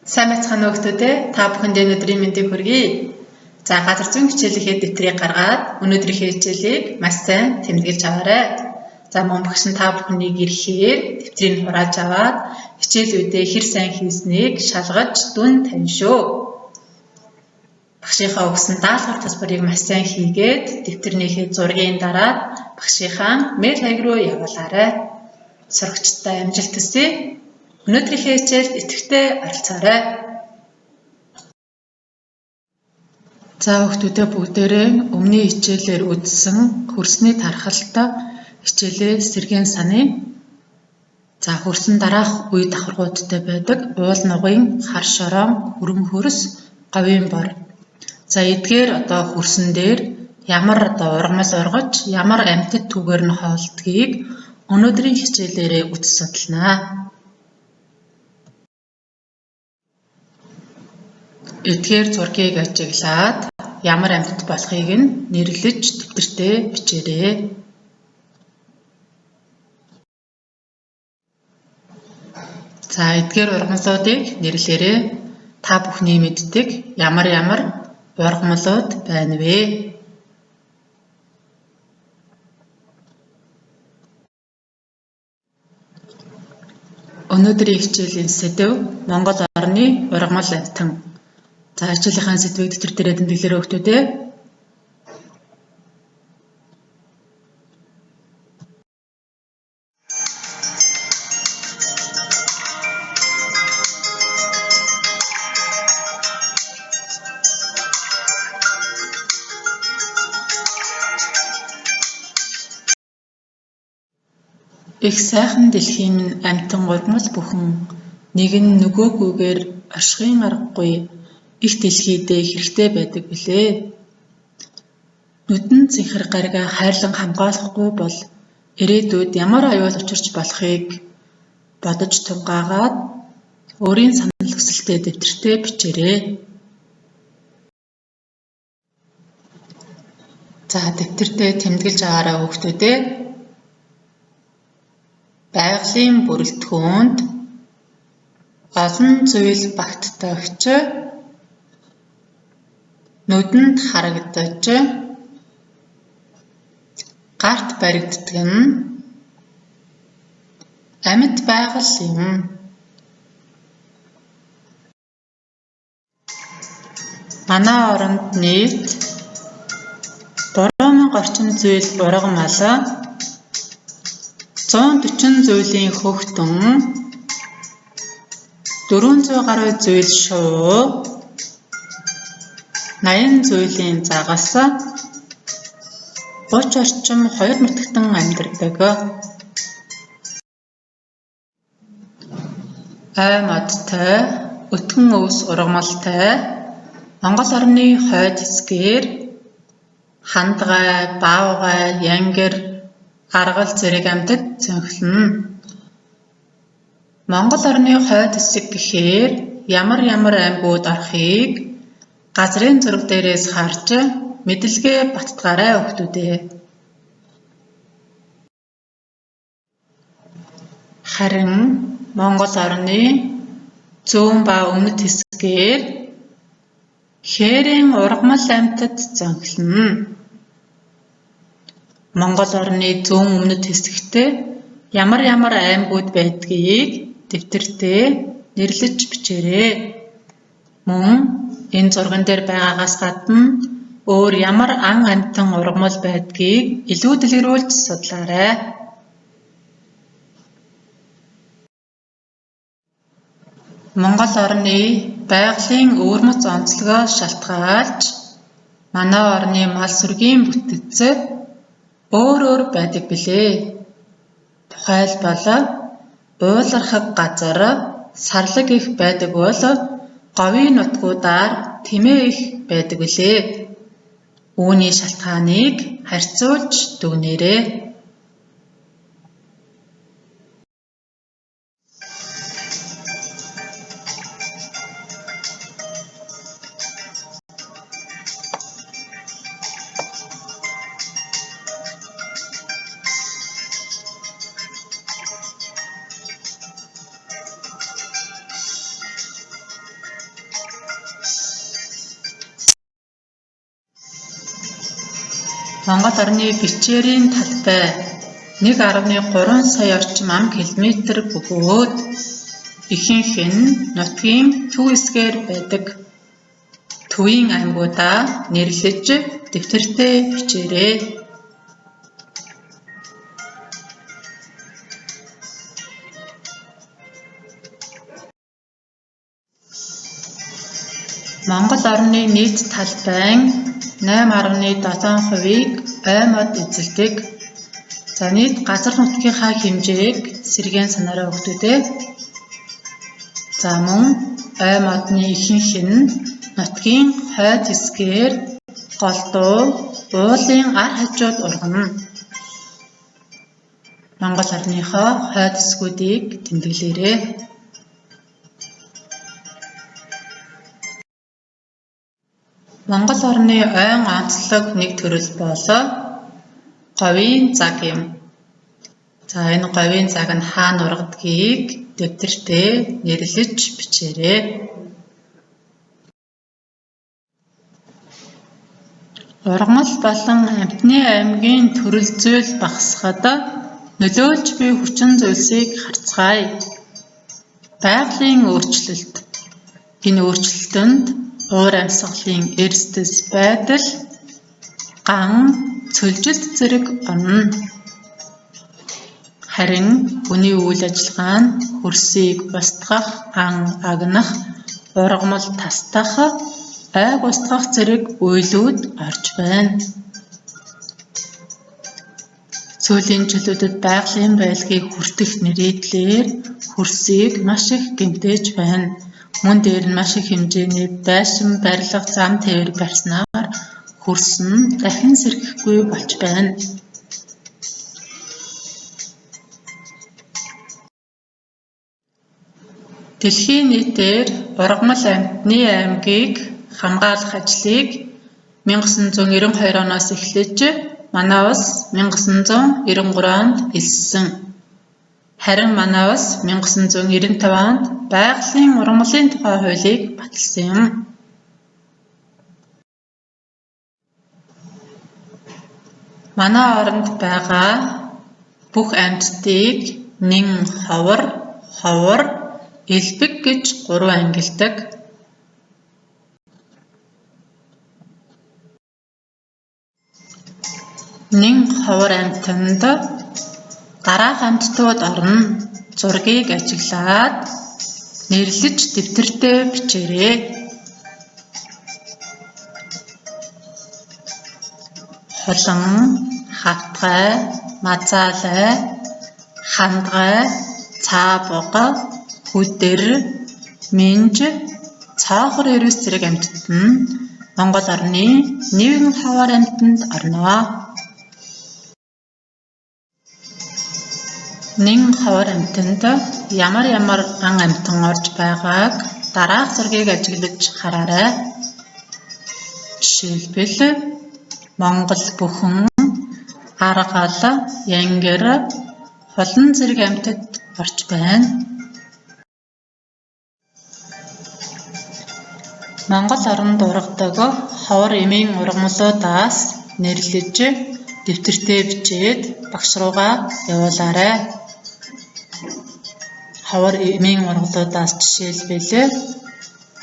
Сайн байцгаана уу хүмүүстээ. Та бүхэндээ өнөөдрийн мэндийг хүргэе. За газар зүйн хичээлийнхээ дэвтрийг гаргаад өнөөдрийнхээ хичээлийг маш сайн тэмдэглэж аваарай. За мөн багш нь та бүхнийг ирэхээр дэвтрийг хурааж аваад хичээлүүдээ хэр сайн хийснийг шалгаж дүн тавина шүү. Багшийнхаа өгсөн даалгавар тасбарыг маш сайн хийгээд дэвтрийнхээ зургийн дараа багшийнхаа мэйл хаяг руу явуулаарай. Сурагчдаа амжилт хүсье. Өнөөдрийнхээ хичээлд идэвхтэй оролцоорой. За хүмүүстээ бүгдээрээ өмнө нь хичээлээр үзсэн хөрсний тархалтай хичээлээ сэргээн саная. За хөрсөн дараах үе давхаргуудтай байдаг уул нугын хар шорон, хүрэн хөрс, говийн бор. За эдгээр хөрсөн дээр ямар ургамал ургаж, ямар амьтад түгээр нь хоолдгийг өнөөдрийн хичээлээрээ үзэж судалнаа. Эдгээр зургийг ажиглаад ямар амьтад болохыг нь нэрлэж дэвтэртээ бичээрэй. За эдгээр ургамлуудыг нэрлээрэй. Та бүхний мэддэг ямар ургамлууд байна вэ? Өнөөдрийн хичээлийн сэдэв Монгол орны ургамал амьтан. За хичээлийнхаа сэдвийг дэвтэр дээрээ тэмдэглээрэй хүмүүстээ. Их сайхан дэлхийн минь амьтан ургамал бүхэн нэг нь нөгөөгүйгээр оршихын аргагүй их дэлхийдээ хэрэгтэй байдаг билээ. Нүдэн зинхэр гаригаа хайрлан хамгаалахгүй бол ирээдүйд ямар аюул учирч болохыг бодож тунгаагаад өөрийн санал хүсэлтээ дэвтэртээ бичээрэй. За дэвтэртээ тэмдэглэж аваарай хүүхдүүдээ. Байгалийн бүрэлдэхүүнд олон зүйл багтдагч, нүдэнд харагдаж, гарт баригддаг нь амьд байгаль юм. Манай оронд нийт 3,000 орчим зүйл ургамал, 140 зүйлийн хөгтөн, 400 гаруй зүйл шувуу, 80 зүйлийн загас, 30 орчим хоёр нутагтан амьдардаг. Ой модтой, өтгөн өвс ургамалтай Монгол орны хойд хэсгээр хандгай, баавгай, янгир, аргал зэрэг амьтад цонхилно. Монгол орны хойд хэсэг гэхээр ямар аймагуд орохыг газрын зураг дээрээс харж мэдлэгээ баттгаарай хүүхдүүдээ. Харин Монгол орны зүүн ба өмнөд хэсгээр хээрийн ургамал амьтад цонхилно. Монгол орны зүүн өмнөд хэсэгт ямар аймагуд байдгийг дэвтэртээ нэрлэж бичээрэй. Мөн энэ зурган дээр байгаагаас гадна өөр ямар ан амьтан ургамал байдгийг илүү дэлгэрүүлж судлаарай. Монгол орны байгалийн өвөрмөц онцлогоос шалтгаалж манай орны мал сүргийн бүтэц өөр байдаг билээ. Тухайлбал уулархаг газар, сарлаг их байдаг бол говийн нутгуудаар тэмээ их байдаг билээ. Үүний шалтгааныг харьцуулж дүгнээрэй. Монгол орны бичээрийн талбай 1.3 сая орчим ам километр бөгөөд ихэнх нь нутгийн төв хэсгээр байдаг төвийн аймагуудаа нэрлэж дэвтэртээ бичээрэй. Монгол орны нийт талбайн 8.7%-ийг ой мод эзэлдэг. За нийт газар нутгийнхаа хэмжээг сэргээн санаарай хүүхдүүдээ. За мөн ой модны ихэнх нь нутгийн хойд хэсгээр голдуу, уулын ар хажууд ургана. Монгол орныхоо хойд хэсгүүдийг тэмдэглээрэй. Монгол орны ойн онцлог нэг төрөл бол говийн цаг юм. За энэ говийн цаг нь хаана ургадгийг дэвтэртээ нэрлэж бичээрэй. Ургамал болон амьтны аймгийн төрөл зүйл багасхад нөлөөлж буй хүчин зүйлсийг харцгаая. Байгалийн өөрчлөлт. Энэ өөрчлөлтөнд уур амьсгалын эрсдэс байдал, ган, цөлжилт зэрэг орно. Харин хүний үйл ажиллагаа нь хөрсийг устгах, ан агнах, ургамал тасдах, ойг устгах зэрэг үйлүүд орж байна. Сүүлийн жилүүдэд байгалийн байлгийг хүртэх нэрийдлээр хөрсийг маш их гэмтэж байна. Мөн дээр нь маш их хэмжээний байшин барилга зам тээвэр барьснаар хөрс нь дахин сэрхэхгүй болж байна. Дэлхийн нийтээр ургамал амьтны аймгийг хамгаалах ажлыг 1992 оноос эхлэж манай улс 1993 онд элссэн. Харин манай улс 1995 онд байгалийн ургамлын тухай хуулийг баталсан юм. Манай оронд байгаа бүх амьтдыг нэн ховор, элбэг гэж 3 ангилдаг. Нэн ховор амьтанд дараах амьтдууд орно. Зургийг ажиглаад нэрлэж дэвтэртээ бичээрэй. Хулан, хавтгай, мазаалай, хандгай, цаабуга, хүдэр, минж, цаахар эрүүс зэрэг амьтад нь Монгол орны нэгэн ховор амьтанд орно. Нэн ховор амьтанд ямар ан амьтан орж байгааг дараах зургийг ажиглаж хараарай. Жишээлбэл Монгол бүхэн, аргал, янгир, хулан зэрэг амьтад орж байна. Монгол оронд ургадаг ховор эмийн ургамлуудаас нэрлэж дэвтэртээ бичээд багш руугаа явуулаарай. Ховор эмийн ургамлуудаас жишээлбэл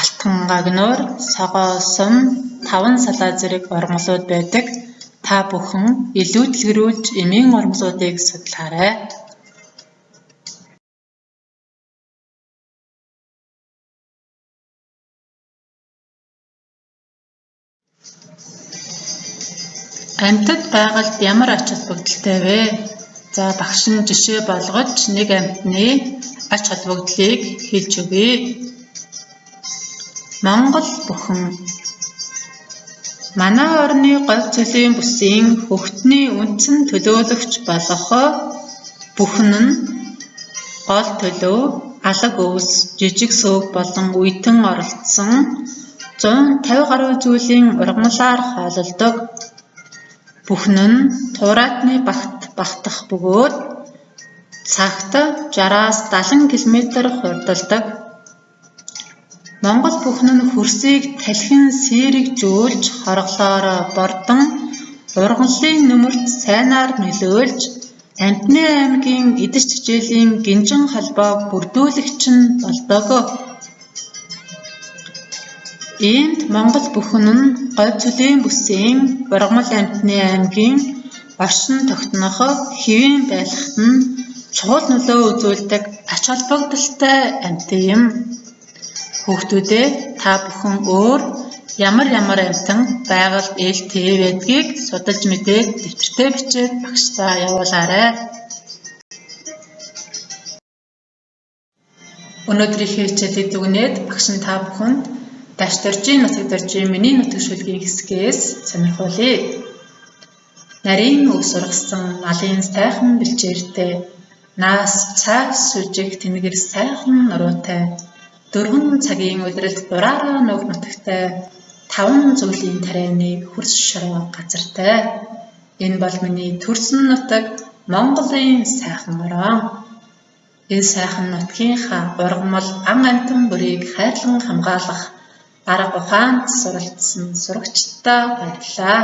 алтан гагнуур, согоо сум, таван салаа зэрэг ургамлууд байдаг. Та бүхэн илүү дэлгэрүүлж эмийн ургамлуудыг судлаарай. Амьтад байгальд ямар ач холбогдолтой вэ? За багш нь жишээ болгож нэг амьтны ач холбогдлыг хэлж өгье. Монгол бүхэн. Манай орны говь цөлийн бүсийн хөгтний үндсэн төлөөлөгч болох бүхэн нь гол төлөв, алаг өвс, жижиг сөөг болон үетэн оролцсон 150 гаруй зүйлийн ургамлаар хоололдог. Бүхэн нь тураатны багт багтах бөгөөд цагт 60-аас 70 км хурдалдаг. Монгол бүхэн нь хөрсийг талхин сэрэгжүүлж хорглоор бордон ургамлын нөмөрт сайнаар нөлөөлж, Амьтны аймгийн эдис хичээлийн гинжин холбоог бүрдүүлэгч нь болдог. Иймд Монгол бүхэн нь говь цөлийн бүсийн ургамал Амьтны аймгийн оршин тогтнох хэвийн байлгахад нь чухал нөлөө үзүүлдэг ач холбогдолтой амьтан юм. Хүүхдүүдээ та бүхэн өөр ямар амьтан байгальд ээлтэй байдгийг судалж мэдээд дэвтэртээ бичээд багштай явуулаарай. Өнөөдрийнхээ хичээлийг дүгнээд багш нь та бүхэнд Даш дөржийн нутаг дөржийн миний нутаг шүлгийн хэсгээс сонирхуулъя. Нарийн өг сургасан малын сайхан бэлчээртэй, наас цаас сүжиг тэнгэр сайхан нуруутай, 4 цагийн улиралд дураараа нүг нутагтай, 5 зүйлийн тарианы хөрс шороо газартай. Энэ бол миний төрсөн нутаг Монголын сайхан орон. Энэ сайхан нутгийнхаа ургамал ам амьтан бүрийг хайрлан хамгаалах арга ухаанд суралцсан сурагчдаа баярлалаа.